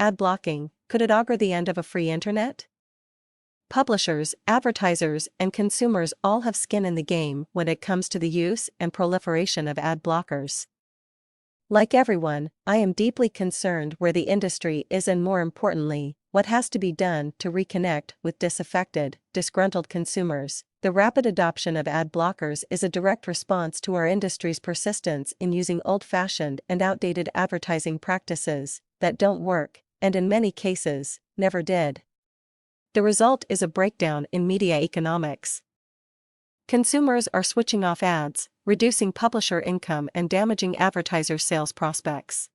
ad blocking, could it augur the end of a free internet? Publishers, advertisers, and consumers all have skin in the game when it comes to the use and proliferation of ad blockers. Like everyone, I am deeply concerned where the industry is and, more importantly, what has to be done to reconnect with disaffected, disgruntled consumers. The rapid adoption of ad blockers is a direct response to our industry's persistence in using old-fashioned and outdated advertising practices that don't work, and in many cases, never did. The result is a breakdown in media economics. Consumers are switching off ads, reducing publisher income and damaging advertisers' sales prospects.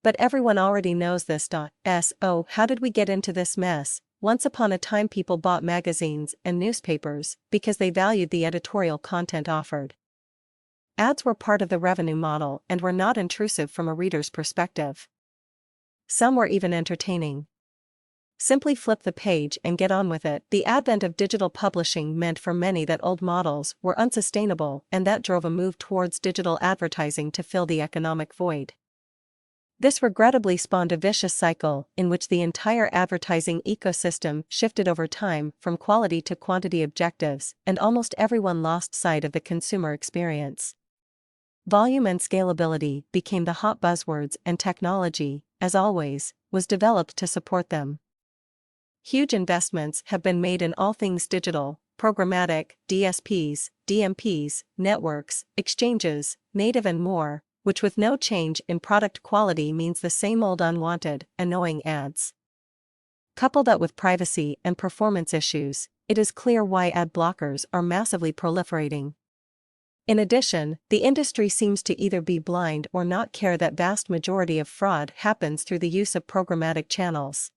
But everyone already knows this. So, how did we get into this mess? Once upon a time, people bought magazines and newspapers because they valued the editorial content offered. Ads were part of the revenue model and were not intrusive from a reader's perspective. Some were even entertaining. Simply flip the page and get on with it. The advent of digital publishing meant for many that old models were unsustainable, and that drove a move towards digital advertising to fill the economic void. This regrettably spawned a vicious cycle in which the entire advertising ecosystem shifted over time from quality to quantity objectives, and almost everyone lost sight of the consumer experience. Volume and scalability became the hot buzzwords, and technology, as always, was developed to support them. Huge investments have been made in all things digital: programmatic, DSPs, DMPs, networks, exchanges, native and more, which with no change in product quality means the same old unwanted, annoying ads. Couple that with privacy and performance issues, it is clear why ad blockers are massively proliferating. In addition, the industry seems to either be blind or not care that vast majority of fraud happens through the use of programmatic channels.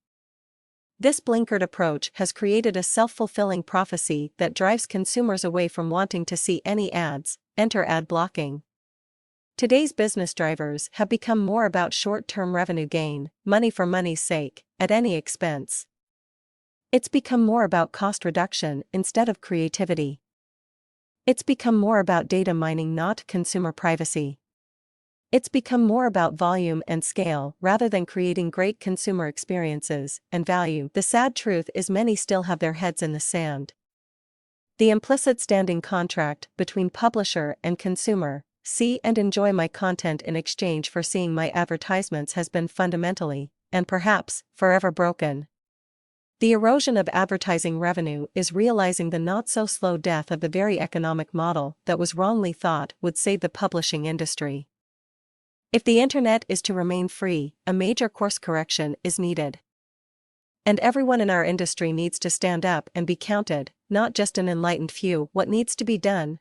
This blinkered approach has created a self-fulfilling prophecy that drives consumers away from wanting to see any ads. Enter ad blocking. Today's business drivers have become more about short-term revenue gain, money for money's sake, at any expense. It's become more about cost reduction instead of creativity. It's become more about data mining, not consumer privacy. It's become more about volume and scale rather than creating great consumer experiences and value. The sad truth is many still have their heads in the sand. The implicit standing contract between publisher and consumer, see and enjoy my content in exchange for seeing my advertisements, has been fundamentally, and perhaps, forever broken. The erosion of advertising revenue is realizing the not-so-slow death of the very economic model that was wrongly thought would save the publishing industry. If the internet is to remain free, a major course correction is needed. And everyone in our industry needs to stand up and be counted, not just an enlightened few. What needs to be done?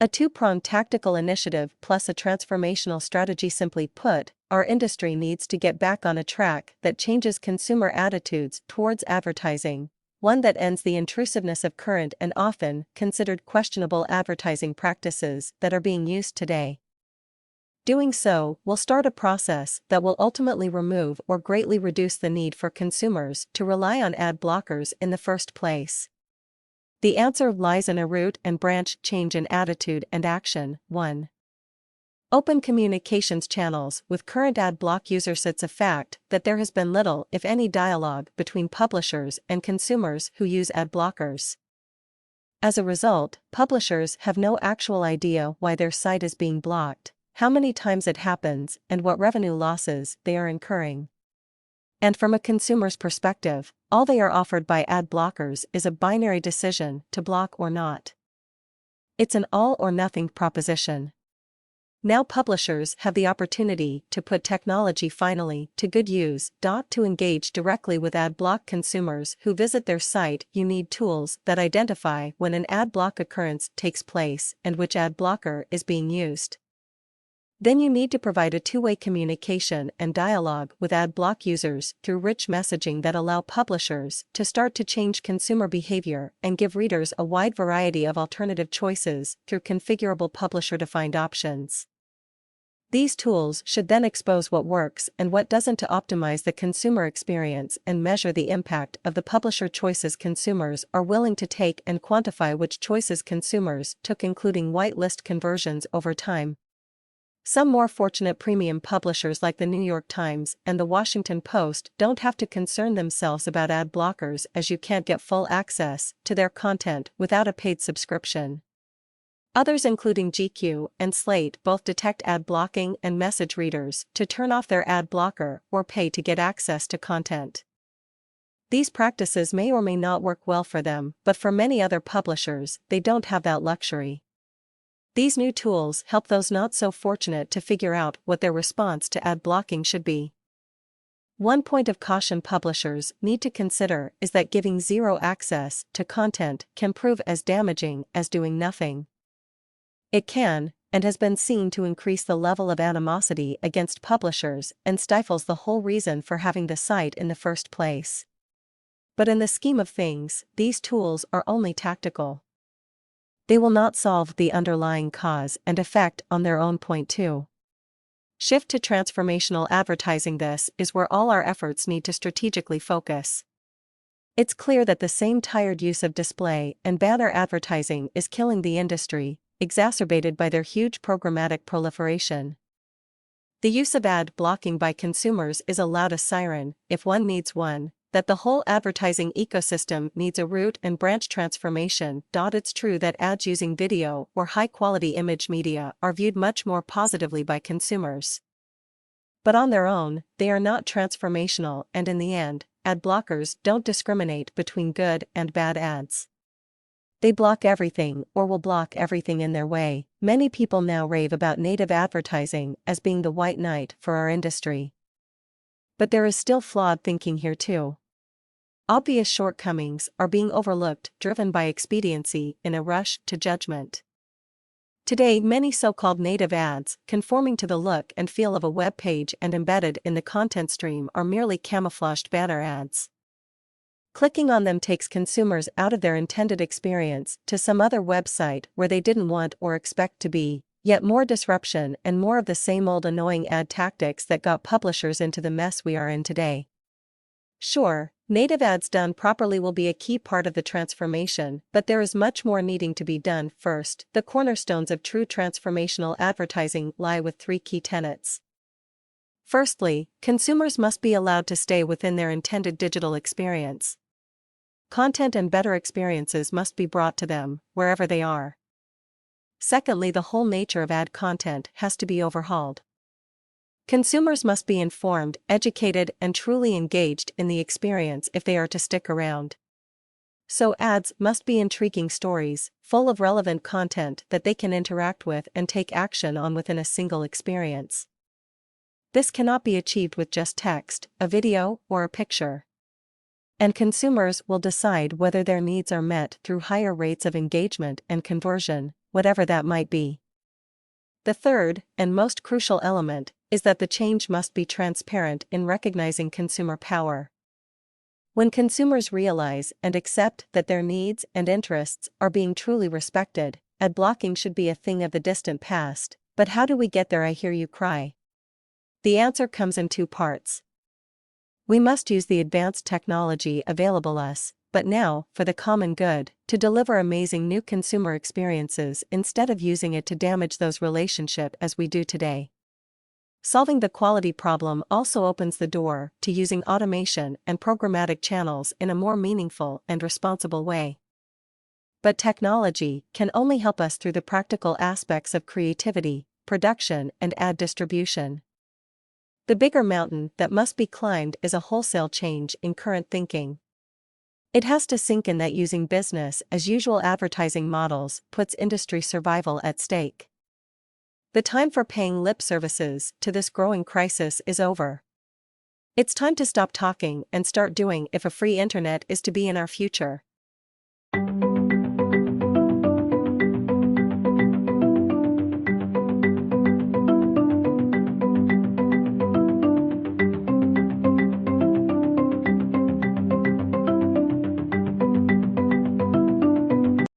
A two-pronged tactical initiative plus a transformational strategy. Simply put, our industry needs to get back on a track that changes consumer attitudes towards advertising, one that ends the intrusiveness of current and often considered questionable advertising practices that are being used today. Doing so will start a process that will ultimately remove or greatly reduce the need for consumers to rely on ad blockers in the first place. The answer lies in a root and branch change in attitude and action. 1. Open communications channels with current ad block users. It's a fact that there has been little, if any, dialogue between publishers and consumers who use ad blockers. As a result, publishers have no actual idea why their site is being blocked, how many times it happens, and what revenue losses they are incurring. And from a consumer's perspective, all they are offered by ad blockers is a binary decision to block or not. It's an all-or-nothing proposition. Now publishers have the opportunity to put technology finally to good use. To engage directly with ad block consumers who visit their site, you need tools that identify when an ad block occurrence takes place and which ad blocker is being used. Then you need to provide a two-way communication and dialogue with ad block users through rich messaging that allow publishers to start to change consumer behavior and give readers a wide variety of alternative choices through configurable publisher-defined options. These tools should then expose what works and what doesn't to optimize the consumer experience and measure the impact of the publisher choices consumers are willing to take and quantify which choices consumers took, including whitelist conversions over time. Some more fortunate premium publishers like the New York Times and the Washington Post don't have to concern themselves about ad blockers, as you can't get full access to their content without a paid subscription. Others, including GQ and Slate, both detect ad blocking and message readers to turn off their ad blocker or pay to get access to content. These practices may or may not work well for them, but for many other publishers, they don't have that luxury. These new tools help those not so fortunate to figure out what their response to ad blocking should be. One point of caution publishers need to consider is that giving zero access to content can prove as damaging as doing nothing. It can, and has been seen to increase the level of animosity against publishers and stifles the whole reason for having the site in the first place. But in the scheme of things, these tools are only tactical. They will not solve the underlying cause and effect on their own. Point 2. Shift to transformational advertising. This is where all our efforts need to strategically focus. It's clear that the same tired use of display and banner advertising is killing the industry, exacerbated by their huge programmatic proliferation. The use of ad blocking by consumers is a loud siren, if one needs one, that the whole advertising ecosystem needs a root and branch transformation. It's true that ads using video or high-quality image media are viewed much more positively by consumers. But on their own, they are not transformational, and in the end, ad blockers don't discriminate between good and bad ads. They block everything or will block everything in their way. Many people now rave about native advertising as being the white knight for our industry. But there is still flawed thinking here too. Obvious shortcomings are being overlooked, driven by expediency in a rush to judgment. Today, many so-called native ads, conforming to the look and feel of a web page and embedded in the content stream, are merely camouflaged banner ads. Clicking on them takes consumers out of their intended experience to some other website where they didn't want or expect to be. Yet more disruption and more of the same old annoying ad tactics that got publishers into the mess we are in today. Sure, native ads done properly will be a key part of the transformation, but there is much more needing to be done. First, the cornerstones of true transformational advertising lie with 3 key tenets. Firstly, consumers must be allowed to stay within their intended digital experience. Content and better experiences must be brought to them, wherever they are. Secondly, the whole nature of ad content has to be overhauled. Consumers must be informed, educated, and truly engaged in the experience if they are to stick around. So ads must be intriguing stories, full of relevant content that they can interact with and take action on within a single experience. This cannot be achieved with just text, a video, or a picture. And consumers will decide whether their needs are met through higher rates of engagement and conversion, whatever that might be. The third, and most crucial element, is that the change must be transparent in recognizing consumer power. When consumers realize and accept that their needs and interests are being truly respected, ad blocking should be a thing of the distant past. But how do we get there, I hear you cry? The answer comes in 2 parts. We must use the advanced technology available us, but now, for the common good, to deliver amazing new consumer experiences instead of using it to damage those relationships as we do today. Solving the quality problem also opens the door to using automation and programmatic channels in a more meaningful and responsible way. But technology can only help us through the practical aspects of creativity, production, and ad distribution. The bigger mountain that must be climbed is a wholesale change in current thinking. It has to sink in that using business as usual advertising models puts industry survival at stake. The time for paying lip services to this growing crisis is over. It's time to stop talking and start doing if a free internet is to be in our future.